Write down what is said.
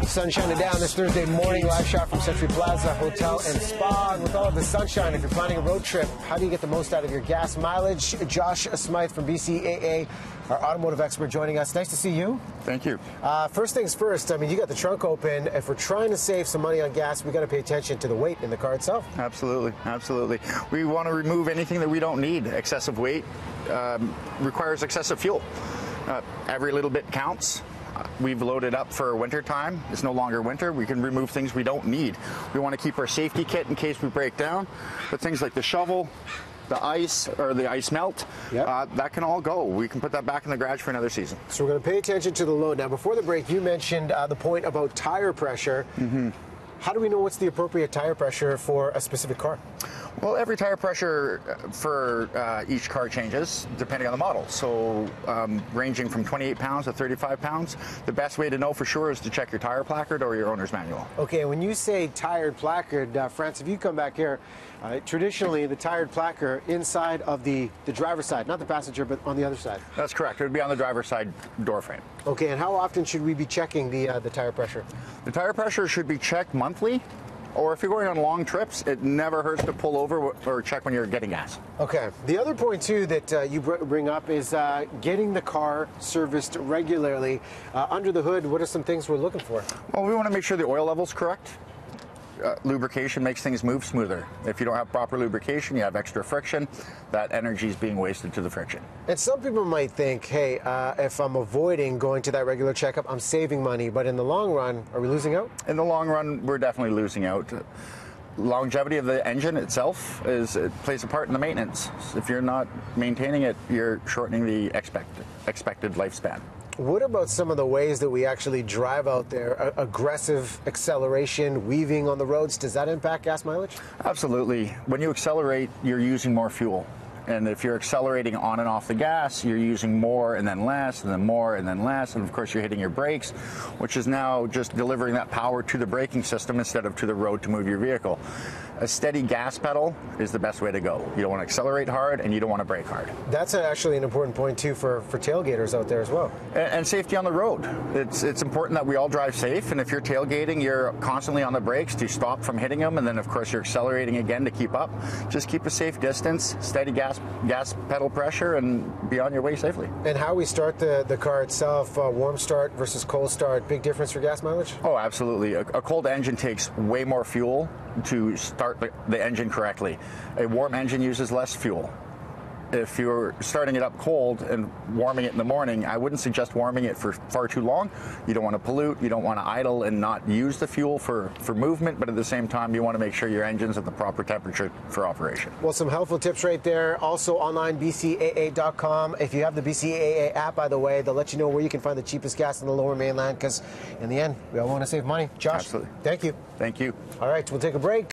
Sun shining down this Thursday morning. Live shot from Century Plaza Hotel and Spa. And with all of the sunshine, if you're planning a road trip, how do you get the most out of your gas mileage? Josh Smythe from BCAA, our automotive expert, joining us. Nice to see you. Thank you. First things first, I mean, you got the trunk open. If we're trying to save some money on gas, we got to pay attention to the weight in the car itself. Absolutely, absolutely. We want to remove anything that we don't need. Excessive weight requires excessive fuel. Every little bit counts. We've loaded up for winter time. It's no longer winter. We can remove things we don't need. We want to keep our safety kit in case we break down, but things like the shovel, the ice, or the ice melt, that can all go. We can put that back in the garage for another season. So we're going to pay attention to the load. Now, before the break, you mentioned the point about tire pressure. How do we know what's the appropriate tire pressure for a specific car? Well, every tire pressure for each car changes depending on the model. So ranging from 28 pounds to 35 pounds, the best way to know for sure is to check your tire placard or your owner's manual. Okay, when you say tired placard, France, if you come back here, traditionally the tired placard inside of the driver's side, not the passenger, but on the other side. That's correct. It would be on the driver's side door frame. Okay, and how often should we be checking the tire pressure? The tire pressure should be checked monthly. Or if you're going on long trips, it never hurts to pull over or check when you're getting gas. Okay. The other point, too, that you bring up is getting the car serviced regularly. Under the hood, what are some things we're looking for? Well, we want to make sure the oil level's correct. Lubrication makes things move smoother. If you don't have proper lubrication, you have extra friction. That energy is being wasted to the friction. And some people might think, hey, if I'm avoiding going to that regular checkup, I'm saving money. But in the long run, are we losing out? In the long run, we're definitely losing out. Longevity of the engine itself plays a part in the maintenance. If you're not maintaining it, you're shortening the expected lifespan. What about some of the ways that we actually drive out there? Aggressive acceleration, weaving on the roads, does that impact gas mileage? Absolutely. When you accelerate, you're using more fuel. And if you're accelerating on and off the gas, you're using more and then less and then more and then less. And of course, you're hitting your brakes, which is now just delivering that power to the braking system instead of to the road to move your vehicle. A steady gas pedal is the best way to go. You don't want to accelerate hard and you don't want to brake hard. That's actually an important point, too, for tailgaters out there as well. And safety on the road. It's important that we all drive safe. And if you're tailgating, you're constantly on the brakes to stop from hitting them. And then, of course, you're accelerating again to keep up. Just keep a safe distance, steady gas pedal pressure, and be on your way safely. And how we start the car itself, warm start versus cold start, big difference for gas mileage? Oh, absolutely. A cold engine takes way more fuel to start the engine correctly. A warm engine uses less fuel. If you're starting it up cold and warming it in the morning, I wouldn't suggest warming it for far too long. You don't want to pollute, you don't want to idle and not use the fuel for movement, but at the same time, you want to make sure your engine's at the proper temperature for operation. Well, some helpful tips right there. Also online, BCAA.com. If you have the BCAA app, by the way, they'll let you know where you can find the cheapest gas in the Lower Mainland, because in the end, we all want to save money. Josh, absolutely. Thank you. Thank you. All right, we'll take a break.